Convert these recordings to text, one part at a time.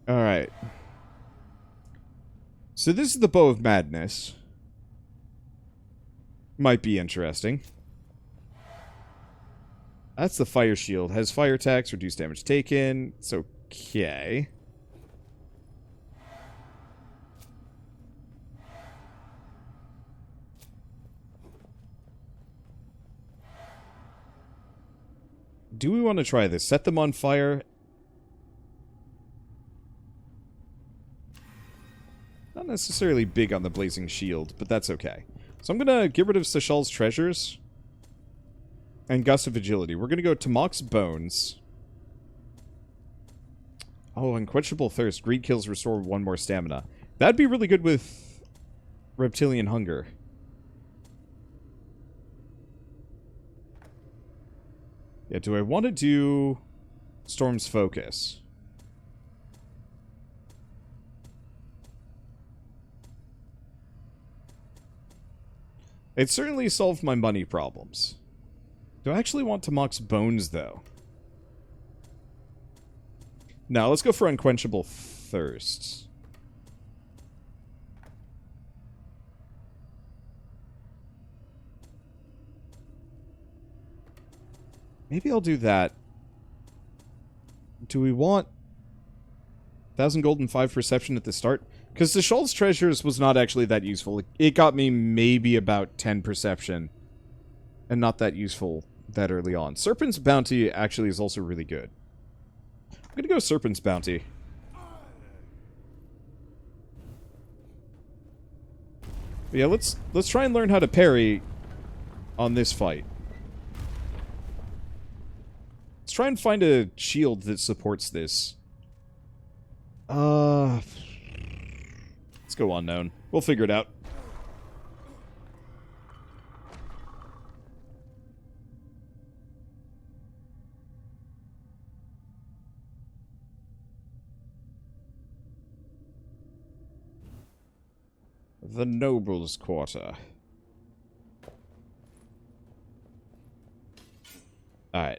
Alright. So this is the Bow of Madness. Might be interesting. That's the fire shield. Has fire attacks, reduced damage taken. It's okay. Do we want to try this? Set them on fire. Not necessarily big on the blazing shield, but that's okay. So I'm going to get rid of Sashal's treasures. And Gust of Agility. We're going to go to Mock's Bones. Oh, Unquenchable Thirst. Greed kills restore 1 more stamina. That'd be really good with Reptilian Hunger. Yeah, do I want to do Storm's Focus? It certainly solved my money problems. Do I actually want to Mock's Bones, though? No, let's go for Unquenchable Thirst. Maybe I'll do that. Do we want 1,000 gold and 5 perception at the start? Because the Shal's Treasures was not actually that useful. It got me maybe about 10 perception. And not that useful that early on. Serpent's Bounty actually is also really good. I'm gonna go Serpent's Bounty. But yeah, let's try and learn how to parry on this fight. Let's try and find a shield that supports this. Let's go unknown. We'll figure it out. The Noble's Quarter. Alright.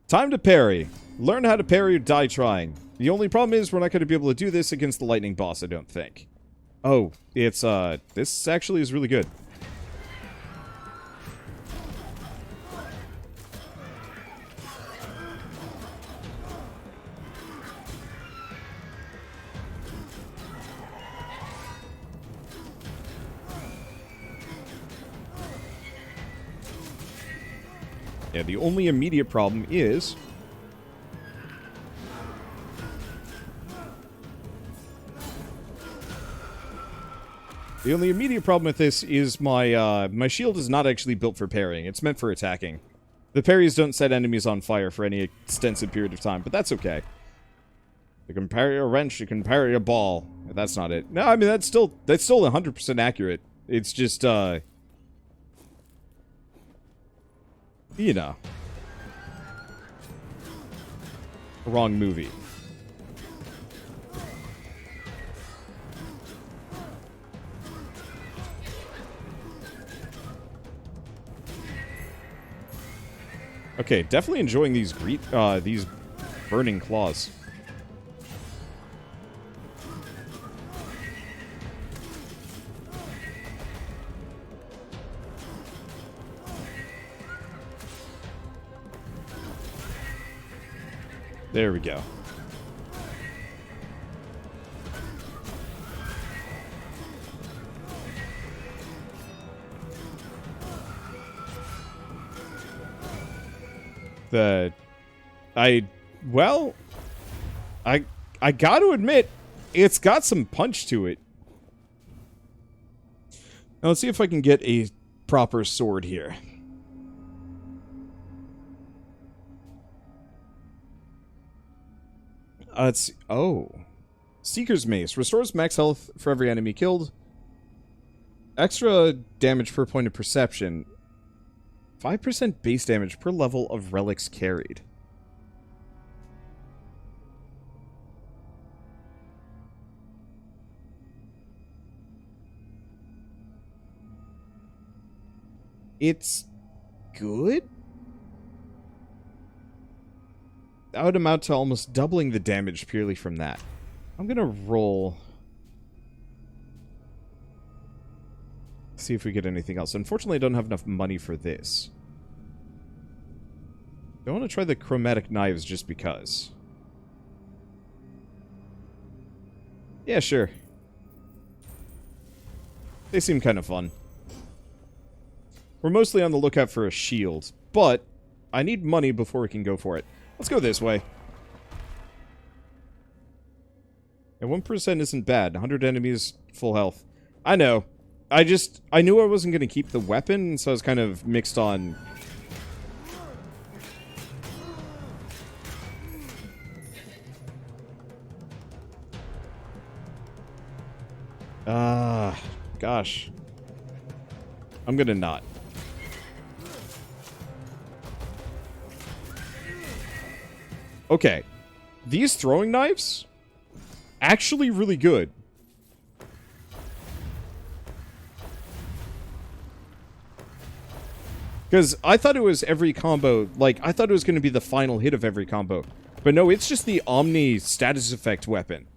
Time to parry. Learn how to parry or die trying. The only problem is we're not going to be able to do this against the lightning boss, I don't think. Oh, it's, this actually is really good. Yeah, the only immediate problem is... The only immediate problem with this is my, my shield is not actually built for parrying. It's meant for attacking. The parries don't set enemies on fire for any extensive period of time, but that's okay. You can parry a wrench, you can parry a ball. That's not it. No, I mean, that's still 100% accurate. It's just, you know. Wrong movie. Okay, definitely enjoying these burning claws. There we go. I gotta admit, it's got some punch to it. Now let's see if I can get a proper sword here. Oh. Seeker's Mace. Restores max health for every enemy killed. Extra damage per point of perception. 5% base damage per level of relics carried. It's good? That would amount to almost doubling the damage purely from that. I'm gonna roll. See if we get anything else. Unfortunately, I don't have enough money for this. I want to try the chromatic knives just because. Yeah, sure. They seem kind of fun. We're mostly on the lookout for a shield, but I need money before we can go for it. Let's go this way. And 1% isn't bad. 100 enemies, full health. I know. I knew I wasn't going to keep the weapon, so I was kind of mixed on... gosh. I'm gonna not. Okay. These throwing knives? Actually really good. Because I thought it was every combo, like, I thought it was going to be the final hit of every combo. But no, it's just the Omni status effect weapon.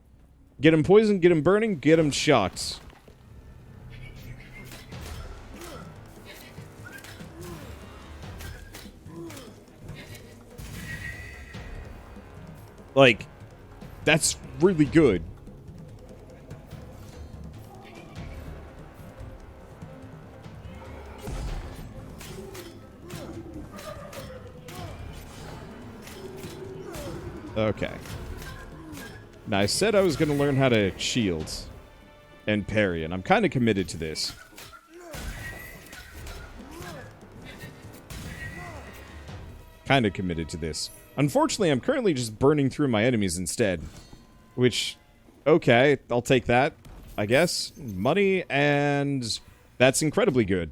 Get him poisoned, get him burning, get him shocked. Like, that's really good. Okay. Now, I said I was going to learn how to shield and parry, and I'm kind of committed to this. Kind of committed to this. Unfortunately, I'm currently just burning through my enemies instead. Which, okay, I'll take that, I guess. Money, and that's incredibly good.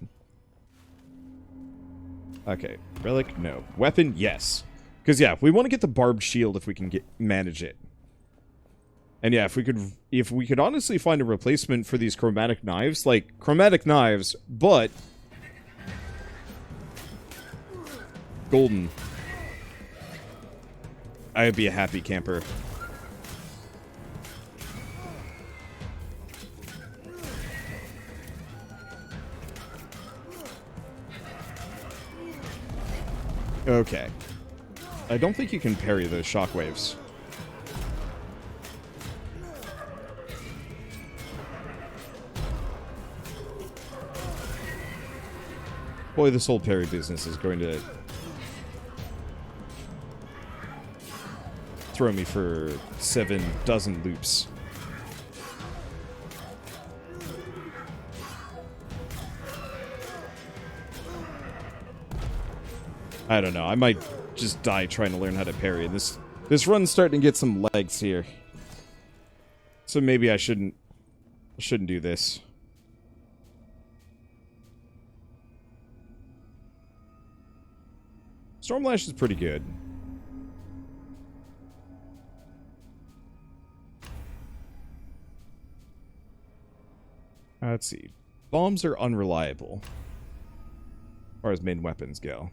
Okay, relic, no. Weapon, yes. Because, yeah, we want to get the barbed shield if we can manage it. And yeah, if we could honestly find a replacement for these chromatic knives, like, chromatic knives, but golden, I would be a happy camper. Okay. I don't think you can parry those shockwaves. Boy, this whole parry business is going to throw me for 7 dozen loops. I don't know. I might just die trying to learn how to parry. This run's starting to get some legs here. So maybe I shouldn't do this. Stormlash is pretty good. Let's see. Bombs are unreliable, as far as main weapons go.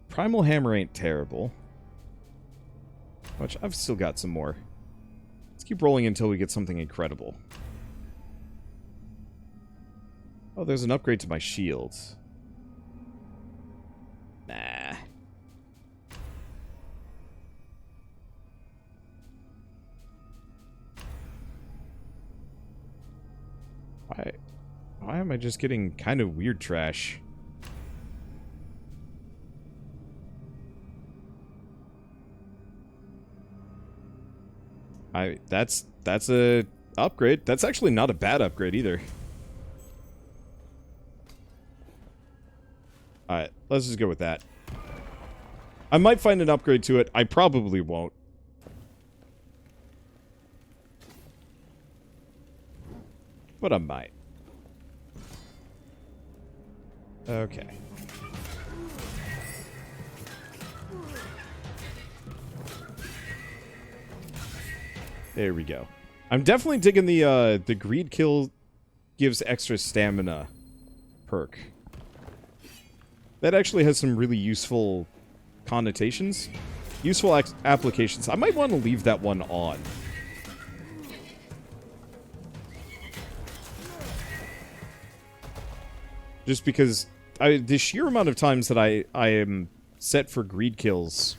Primal Hammer ain't terrible. Which, I've still got some more. Let's keep rolling until we get something incredible. Oh, there's an upgrade to my shields. Nah. Why am I just getting kind of weird trash? That's a upgrade. That's actually not a bad upgrade either. Alright, let's just go with that. I might find an upgrade to it. I probably won't. But I might. Okay. There we go. I'm definitely digging the greed kill gives extra stamina perk. That actually has some really useful connotations. Useful applications. I might want to leave that one on. Just because the sheer amount of times that I am set for greed kills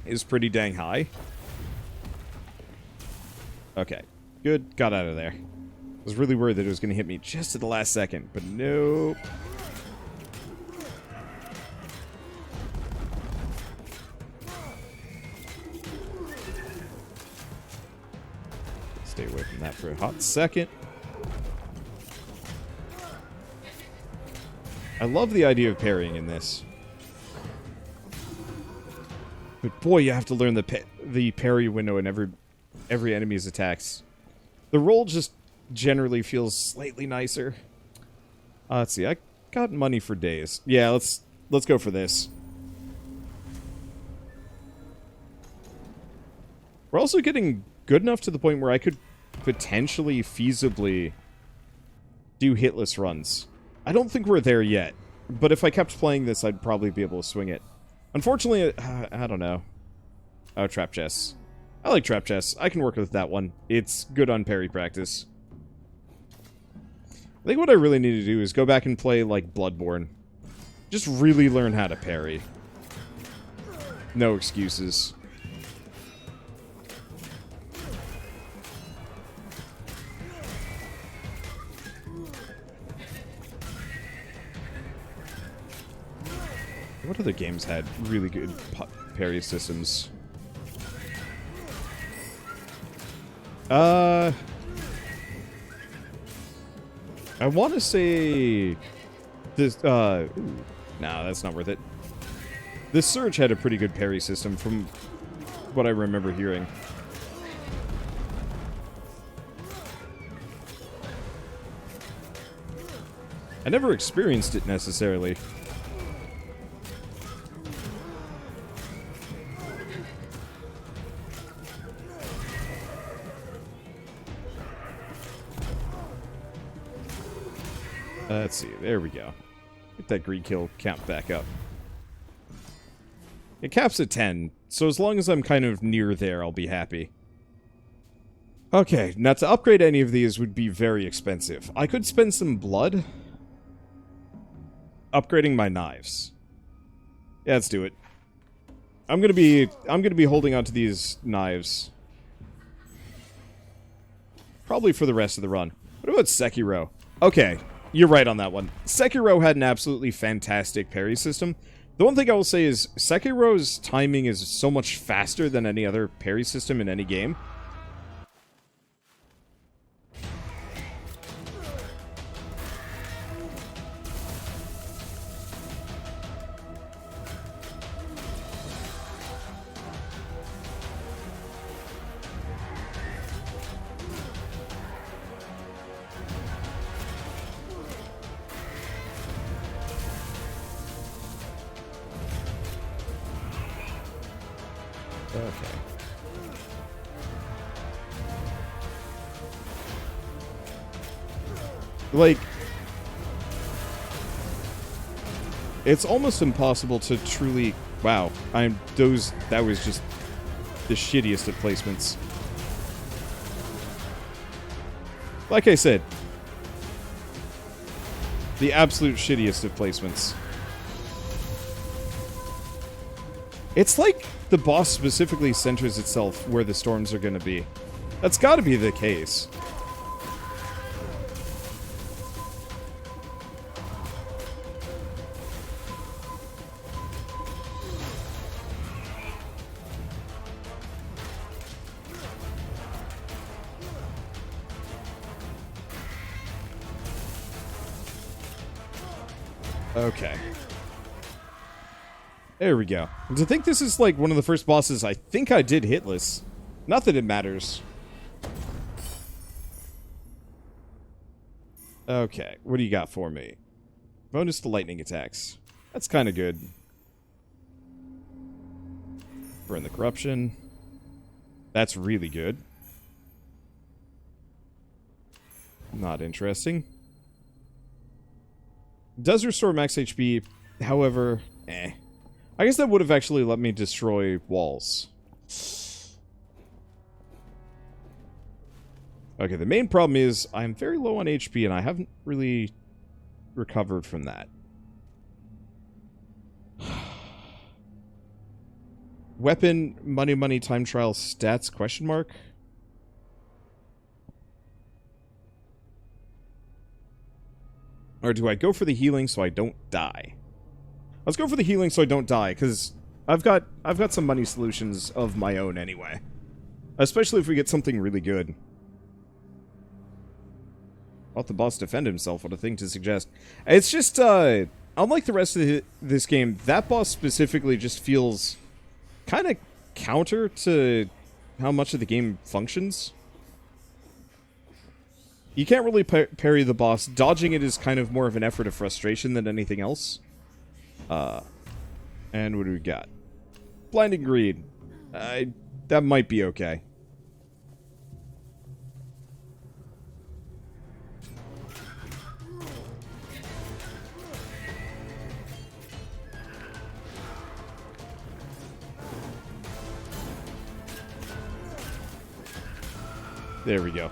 is pretty dang high. Okay. Good. Got out of there. I was really worried that it was going to hit me just at the last second, but nope. Stay away from that for a hot second. I love the idea of parrying in this. But boy, you have to learn the parry window in every enemy's attacks. The roll just generally feels slightly nicer. Let's see. I got money for days. Yeah, let's go for this. We're also getting good enough to the point where I could potentially feasibly do hitless runs. I don't think we're there yet, but if I kept playing this, I'd probably be able to swing it. Unfortunately, I don't know. Oh, trap chests. I like trap chests. I can work with that one. It's good on parry practice. I think what I really need to do is go back and play, like, Bloodborne. Just really learn how to parry. No excuses. What other games had really good parry systems? I want to say this. Ooh, nah, that's not worth it. This Surge had a pretty good parry system from what I remember hearing. I never experienced it necessarily. Let's see. There we go. Get that greed kill count back up. It caps at 10, so as long as I'm kind of near there, I'll be happy. Okay, now to upgrade any of these would be very expensive. I could spend some blood upgrading my knives. Yeah, let's do it. I'm gonna be holding on to these knives probably for the rest of the run. What about Sekiro? Okay. You're right on that one. Sekiro had an absolutely fantastic parry system. The one thing I will say is Sekiro's timing is so much faster than any other parry system in any game. Okay. Like, it's almost impossible to truly... Wow, that was just the shittiest of placements. Like I said, the absolute shittiest of placements. It's like the boss specifically centers itself where the storms are going to be. That's got to be the case. Okay. There we go. And to think this is like one of the first bosses I think I did hitless. Not that it matters. Okay, what do you got for me? Bonus to lightning attacks. That's kind of good. Burn the corruption. That's really good. Not interesting. Does restore max HP, however, I guess that would have actually let me destroy walls. Okay, the main problem is I'm very low on HP, and I haven't really recovered from that. Weapon, money, time trial, stats, question mark? Or do I go for the healing so I don't die? Let's go for the healing so I don't die, because I've got some money solutions of my own anyway. Especially if we get something really good. Let the boss defend himself, what a thing to suggest. It's just, unlike the rest of this game, that boss specifically just feels kind of counter to how much of the game functions. You can't really parry the boss. Dodging it is kind of more of an effort of frustration than anything else. And what do we got? Blinding Greed. That might be okay. There we go.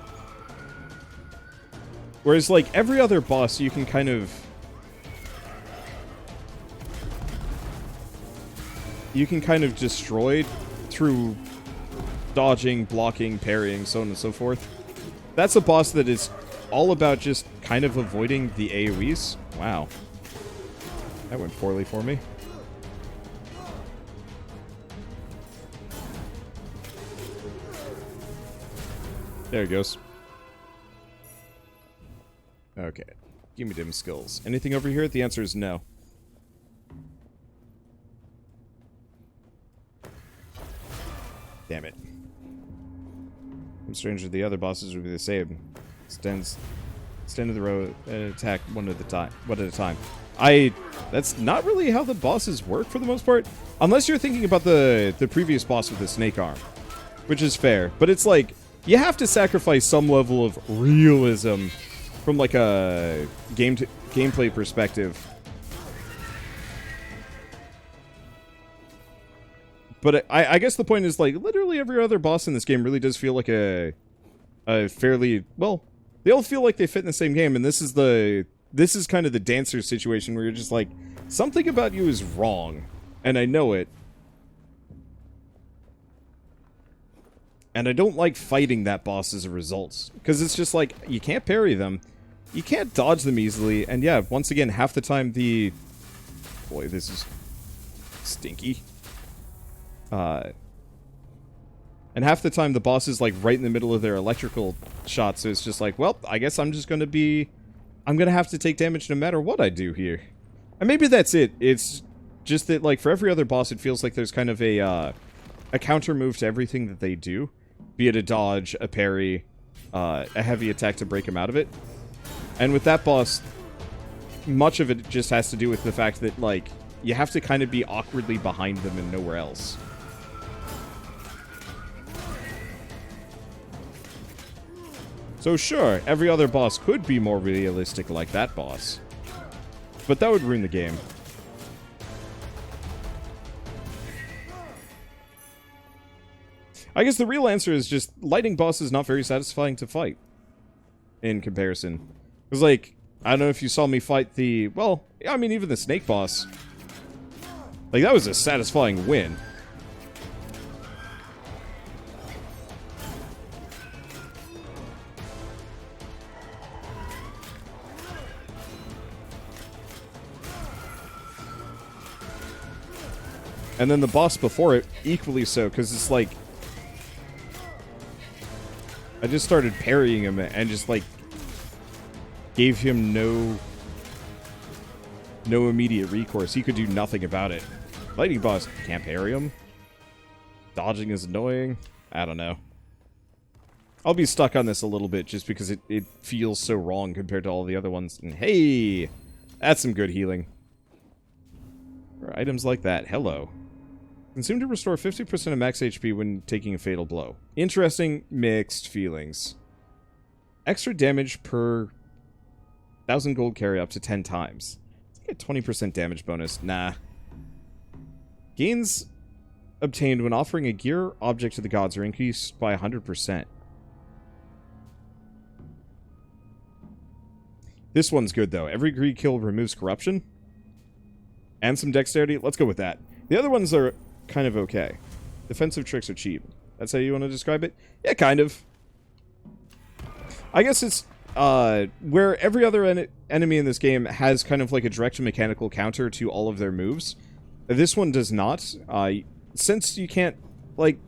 Whereas, like, every other boss, you can kind of... destroy through dodging, blocking, parrying, so on and so forth. That's a boss that is all about just kind of avoiding the AoEs. Wow. That went poorly for me. There it goes. Okay. Give me dim skills. Anything over here? The answer is no. Damn it. I'm stranger, the other bosses would be the same. Stand to the row and attack one at a time. That's not really how the bosses work for the most part. Unless you're thinking about the previous boss with the snake arm. Which is fair. But it's like, you have to sacrifice some level of realism from like a gameplay perspective. But I guess the point is, like, literally every other boss in this game really does feel like a fairly, well, they all feel like they fit in the same game, and this is kind of the dancer situation where you're just like, something about you is wrong, and I know it. And I don't like fighting that boss as a result, because it's just like, you can't parry them, you can't dodge them easily, and yeah, once again, half the time boy, this is stinky. And half the time the boss is like right in the middle of their electrical shot, so it's just like, well, I guess I'm gonna have to take damage no matter what I do here. And maybe that's it. It's just that, like, for every other boss, it feels like there's kind of a counter move to everything that they do. Be it a dodge, a parry, a heavy attack to break them out of it. And with that boss, much of it just has to do with the fact that, like, you have to kind of be awkwardly behind them and nowhere else. So sure, every other boss could be more realistic like that boss. But that would ruin the game. I guess the real answer is just, lighting boss is not very satisfying to fight. In comparison. Because, like, I don't know if you saw me fight the, well, I mean, even the snake boss. Like, that was a satisfying win. And then the boss before it, equally so, because it's like... I just started parrying him and just, like, gave him no immediate recourse. He could do nothing about it. Lightning boss, can't parry him. Dodging is annoying. I don't know. I'll be stuck on this a little bit just because it feels so wrong compared to all the other ones. And hey! That's some good healing. For items like that. Hello. Consume to restore 50% of max HP when taking a fatal blow. Interesting, mixed feelings. Extra damage per 1,000 gold carry up to 10 times. Let's get 20% damage bonus. Nah. Gains obtained when offering a gear object to the gods are increased by 100%. This one's good, though. Every greed kill removes corruption. And some dexterity. Let's go with that. The other ones are kind of okay. Defensive tricks are cheap. That's how you want to describe it? Yeah, kind of. I guess it's where every other enemy in this game has kind of like a direct mechanical counter to all of their moves. This one does not. Since you can't, like...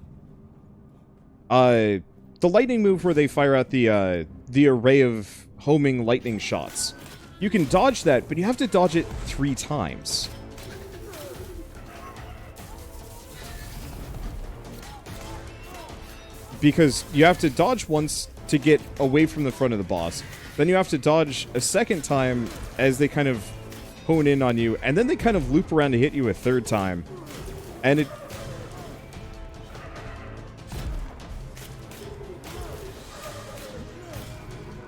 the lightning move where they fire out the array of homing lightning shots. You can dodge that, but you have to dodge it 3 times. Because you have to dodge once to get away from the front of the boss. Then you have to dodge a second time as they kind of hone in on you. And then they kind of loop around to hit you a 3rd time. And it...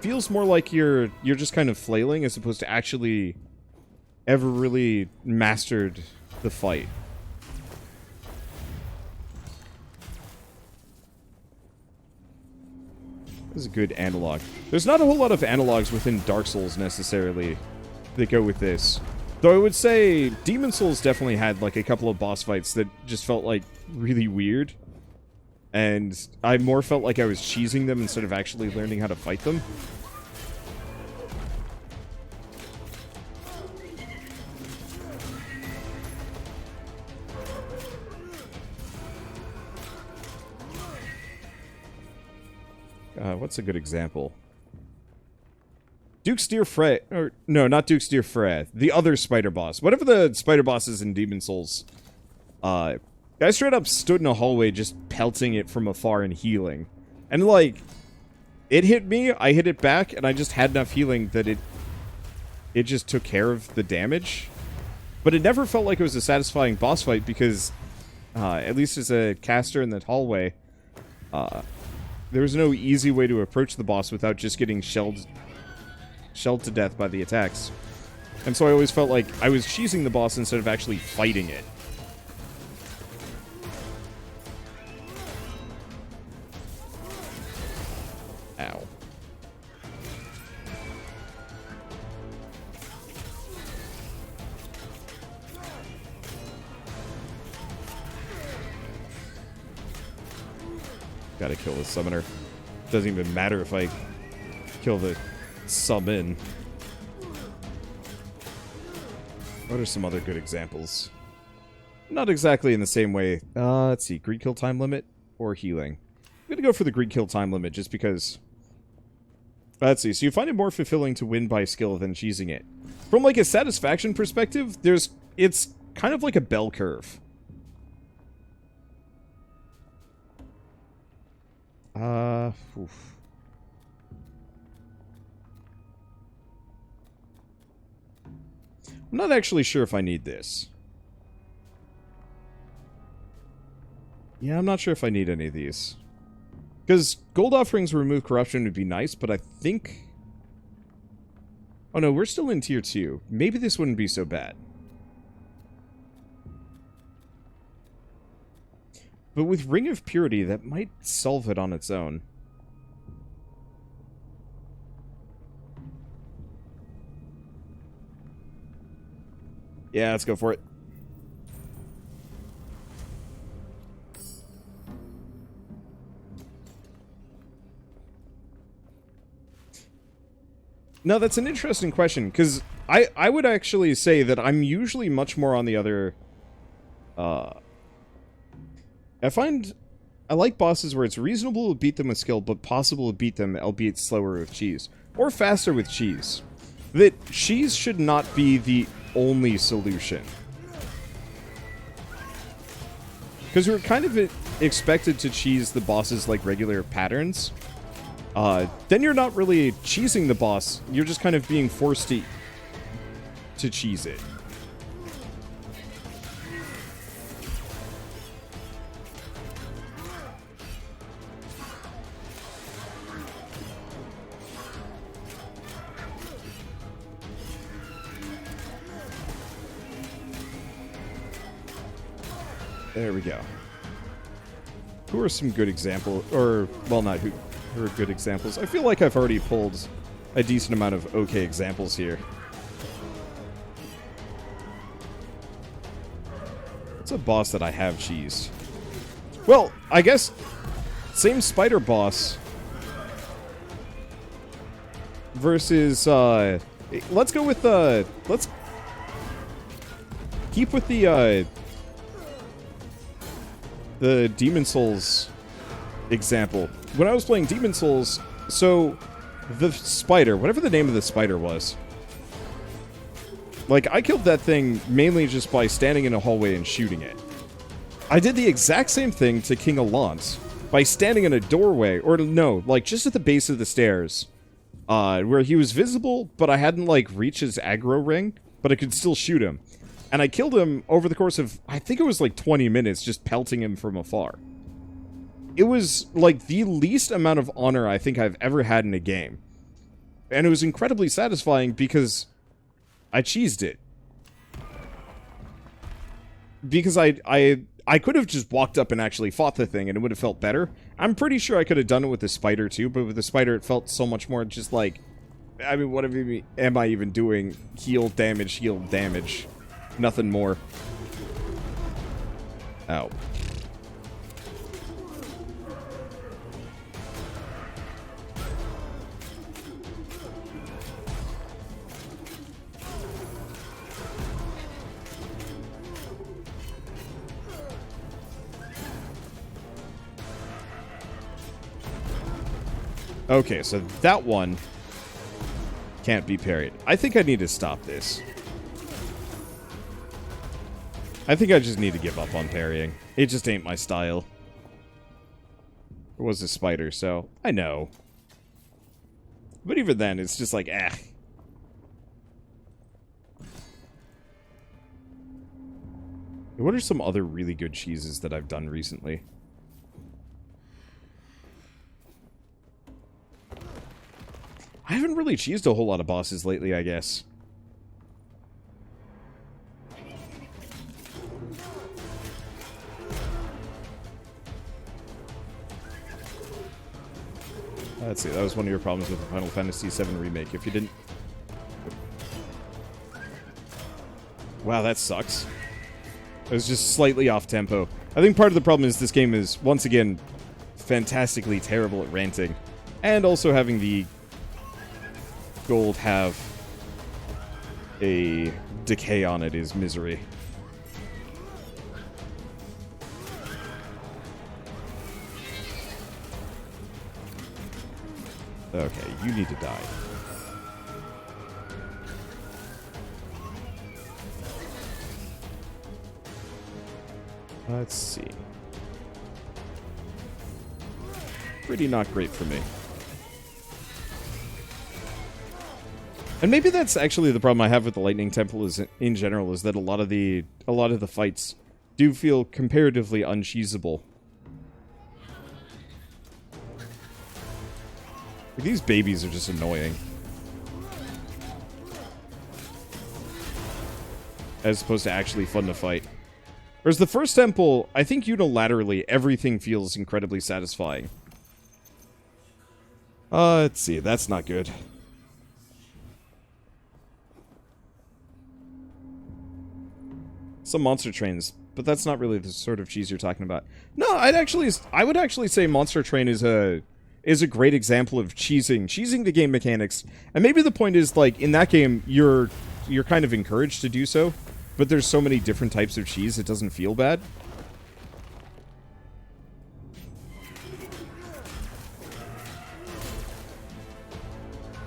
feels more like you're just kind of flailing as opposed to actually ever really mastered the fight. This is a good analog. There's not a whole lot of analogs within Dark Souls necessarily that go with this. Though I would say Demon Souls definitely had like a couple of boss fights that just felt like really weird. And I more felt like I was cheesing them instead of actually learning how to fight them. What's a good example? Duke's Deer Fred, or no, not Duke's Deer Fred, the other spider boss. Whatever the spider boss is in Demon Souls. Guy straight up stood in a hallway just pelting it from afar and healing. And like, it hit me, I hit it back, and I just had enough healing that it just took care of the damage. But it never felt like it was a satisfying boss fight because, at least as a caster in that hallway, there was no easy way to approach the boss without just getting shelled to death by the attacks. And so I always felt like I was cheesing the boss instead of actually fighting it. Ow. Gotta kill the summoner. Doesn't even matter if I kill the summon. What are some other good examples? Not exactly in the same way. Let's see. Greed kill time limit or healing? I'm gonna go for the greed kill time limit just because... Let's see. So you find it more fulfilling to win by skill than cheesing it. From like a satisfaction perspective, it's kind of like a bell curve. Oof. I'm not actually sure if I need this. Yeah, I'm not sure if I need any of these. Because gold offerings remove corruption would be nice, but I think... Oh no, we're still in tier 2. Maybe this wouldn't be so bad. But with Ring of Purity, that might solve it on its own. Yeah, let's go for it. No, that's an interesting question, because I would actually say that I'm usually much more on the other... I like bosses where it's reasonable to beat them with skill, but possible to beat them, albeit slower with cheese. Or faster with cheese. That cheese should not be the only solution. Because you're kind of expected to cheese the bosses like regular patterns. Then you're not really cheesing the boss, you're just kind of being forced to cheese it. There we go. Who are some good examples? Or, well, not who are good examples. I feel like I've already pulled a decent amount of okay examples here. What's a boss that I have cheesed? Well, I guess same spider boss versus, let's go with, let's keep with the Demon Souls example. When I was playing Demon Souls, so the spider, whatever the name of the spider was, like, I killed that thing mainly just by standing in a hallway and shooting it. I did the exact same thing to King Alance by standing in a doorway, or no, like, just at the base of the stairs, where he was visible, but I hadn't, like, reached his aggro ring, but I could still shoot him. And I killed him over the course of, I think it was like 20 minutes, just pelting him from afar. It was, like, the least amount of honor I think I've ever had in a game. And it was incredibly satisfying because I cheesed it. Because I could have just walked up and actually fought the thing and it would have felt better. I'm pretty sure I could have done it with the spider too, but with the spider it felt so much more just like, I mean, what am I even doing? Heal damage. Nothing more. Ow. Okay, so that one can't be parried. I think I need to stop this. I think I just need to give up on parrying. It just ain't my style. It was a spider, so I know. But even then, it's just like, eh. What are some other really good cheeses that I've done recently? I haven't really cheesed a whole lot of bosses lately, I guess. Let's see, that was one of your problems with the Final Fantasy VII Remake. If you didn't... Wow, that sucks. It was just slightly off-tempo. I think part of the problem is this game is, once again, fantastically terrible at ranting. And also having the gold have a decay on it is misery. Okay, you need to die. Let's see. Pretty not great for me. And maybe that's actually the problem I have with the Lightning Temple is in general, is that a lot of the fights do feel comparatively uncheesable. These babies are just annoying. As opposed to actually fun to fight. Whereas the first temple, I think unilaterally, everything feels incredibly satisfying. Let's see, that's not good. Some monster trains, but that's not really the sort of cheese you're talking about. No, I would actually say Monster Train is a great example of cheesing the game mechanics. And maybe the point is, like, in that game, you're kind of encouraged to do so, but there's so many different types of cheese, it doesn't feel bad.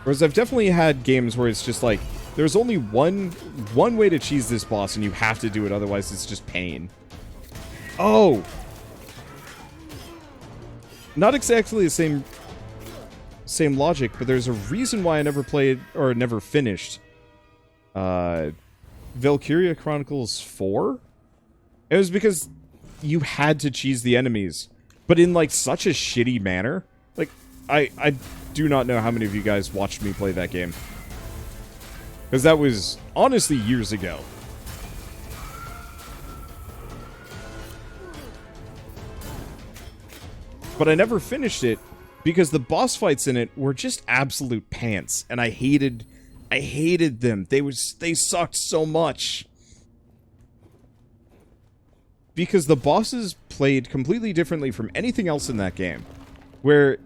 Whereas I've definitely had games where it's just like, there's only one way to cheese this boss, and you have to do it, otherwise it's just pain. Oh! Not exactly the same logic, but there's a reason why I never played, or never finished, Valkyria Chronicles 4? It was because you had to cheese the enemies, but in, like, such a shitty manner. Like, I do not know how many of you guys watched me play that game. Because that was, honestly, years ago. But I never finished it because the boss fights in it were just absolute pants, and I hated them. They sucked so much. Because the bosses played completely differently from anything else in that game. Where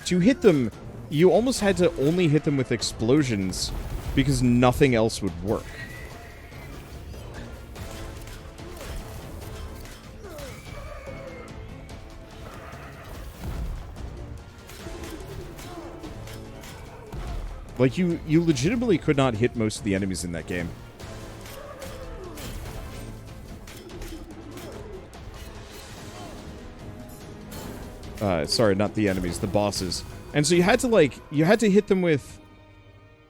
to hit them, you almost had to only hit them with explosions because nothing else would work. Like, you legitimately could not hit most of the enemies in that game. Sorry, not the enemies, the bosses. And so you had to hit them with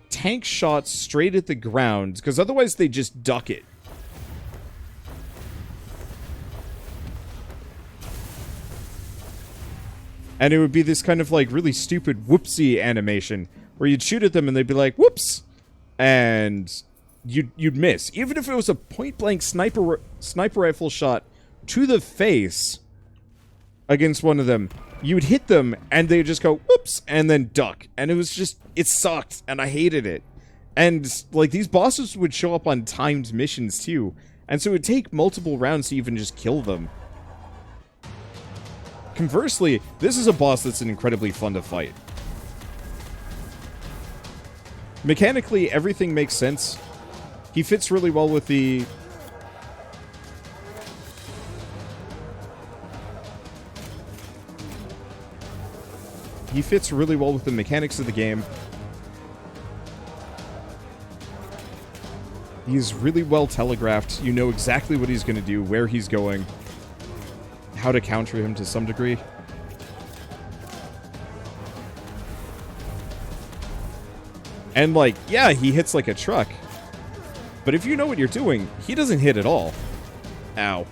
tank shots straight at the ground, because otherwise they just duck it. And it would be this kind of, like, really stupid whoopsie animation, where you'd shoot at them and they'd be like, whoops! And you'd miss. Even if it was a point-blank sniper rifle shot to the face against one of them, you'd hit them, and they'd just go, whoops, and then duck. And it was just, it sucked, and I hated it. And, like, these bosses would show up on timed missions, too. And so it would take multiple rounds to even just kill them. Conversely, this is a boss that's incredibly fun to fight. Mechanically, everything makes sense. He fits really well with the... He fits really well with the mechanics of the game. He's really well telegraphed. You know exactly what he's going to do, where he's going, how to counter him to some degree. And, like, yeah, he hits like a truck. But if you know what you're doing, he doesn't hit at all. Ow.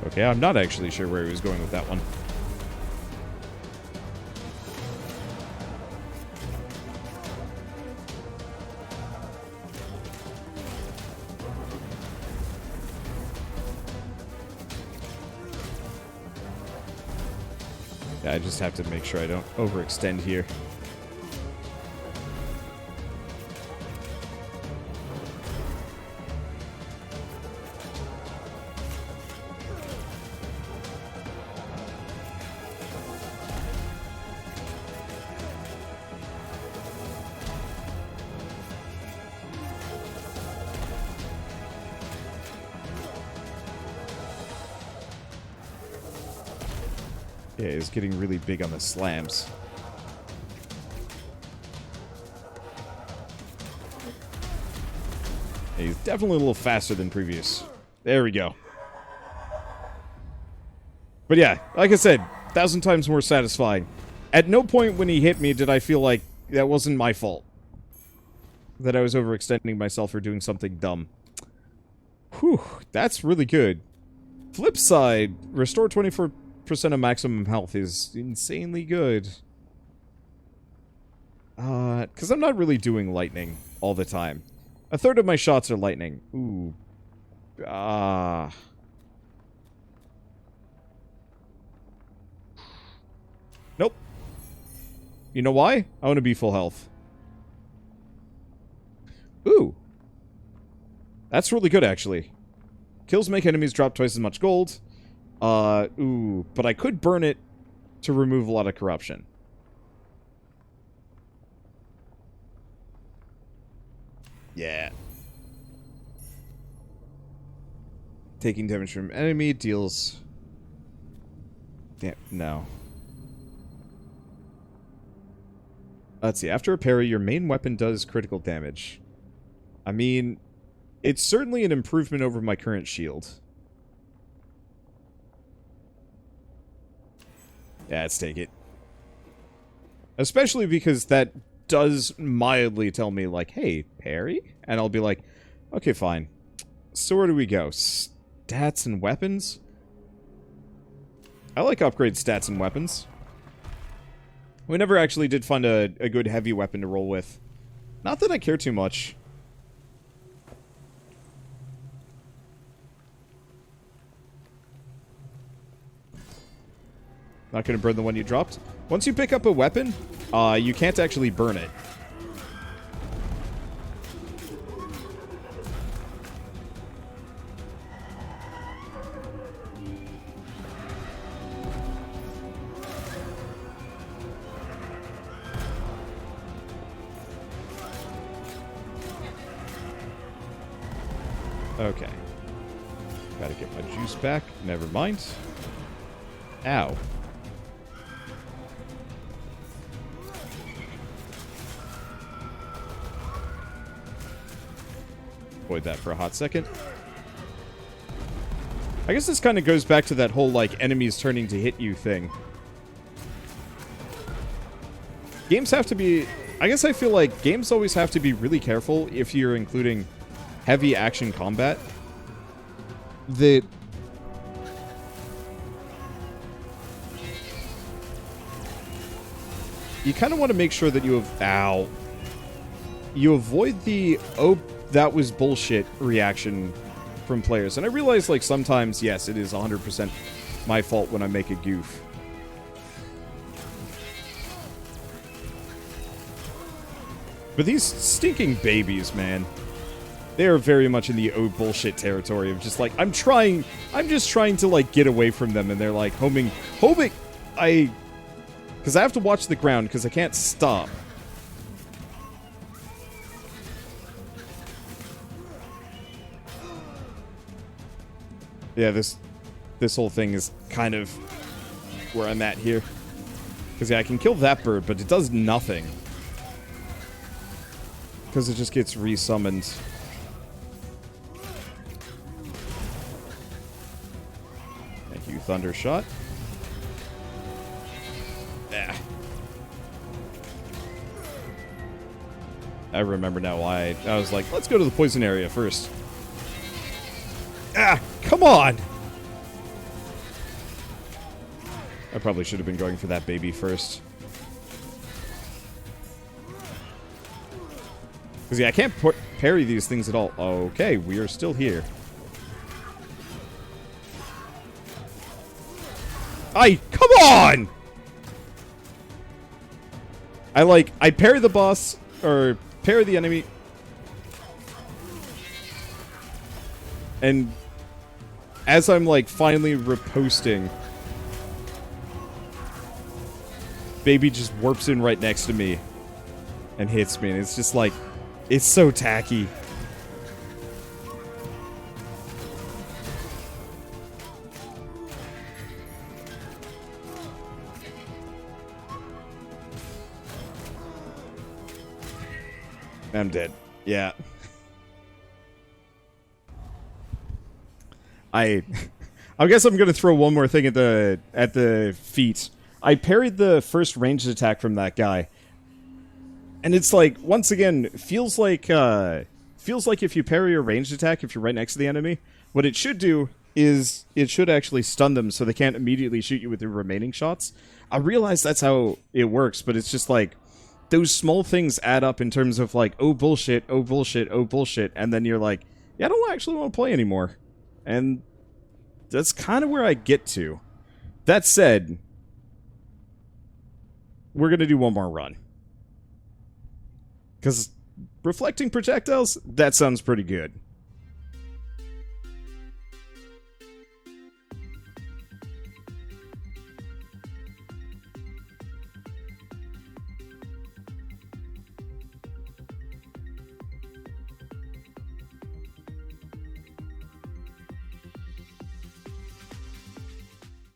Okay, I'm not actually sure where he was going with that one. Yeah, I just have to make sure I don't overextend here. Yeah, he's getting really big on the slams. Yeah, he's definitely a little faster than previous. There we go. But yeah, like I said, 1,000 times more satisfying. At no point when he hit me did I feel like that wasn't my fault. That I was overextending myself or doing something dumb. Whew, that's really good. Flip side, restore 24% of maximum health is insanely good. Because I'm not really doing lightning all the time. A third of my shots are lightning. Ooh. Nope. You know why? I want to be full health. Ooh. That's really good, actually. Kills make enemies drop twice as much gold. Ooh, but I could burn it to remove a lot of corruption. Yeah. Taking damage from enemy deals... Damn, no. Let's see, after a parry, your main weapon does critical damage. I mean, it's certainly an improvement over my current shield. Yeah, let's take it. Especially because that does mildly tell me, like, hey, parry? And I'll be like, okay, fine. So where do we go? Stats and weapons? I like upgrade stats and weapons. We never actually did find a good heavy weapon to roll with. Not that I care too much. Not gonna burn the one you dropped. Once you pick up a weapon, you can't actually burn it. Okay. Gotta get my juice back. Never mind. Ow. Avoid that for a hot second. I guess this kind of goes back to that whole, like, enemies turning to hit you thing. Games have to be... I guess I feel like games always have to be really careful if you're including heavy action combat. That... you kind of want to make sure that you have... ow. You avoid the, oh, that was bullshit reaction from players. And I realize, like, sometimes, yes, it is 100% my fault when I make a goof. But these stinking babies, man. They are very much in the oh bullshit territory of just like, I'm just trying to, like, get away from them, and they're like, homing, because I have to watch the ground, because I can't stop. Yeah, this whole thing is kind of where I'm at here. Because, yeah, I can kill that bird, but it does nothing. Because it just gets resummoned. Thank you, Thunder Shot. Ah. I remember now why I was like, let's go to the poison area first. Ah, come on! I probably should have been going for that baby first. Because, yeah, I can't parry these things at all. Okay, we are still here. Come on! I parry the boss, or parry the enemy. And as I'm, like, finally riposting, baby just warps in right next to me and hits me, and it's just like, it's so tacky. I'm dead. Yeah. I guess I'm gonna throw one more thing at the feet. I parried the first ranged attack from that guy. And it's like, once again, feels like if you parry a ranged attack, if you're right next to the enemy, what it should do is it should actually stun them so they can't immediately shoot you with the remaining shots. I realize that's how it works, but it's just like, those small things add up in terms of like, oh bullshit, oh bullshit, oh bullshit, and then you're like, yeah, I don't actually want to play anymore. And that's kind of where I get to. That said, we're gonna do one more run. Because reflecting projectiles, that sounds pretty good.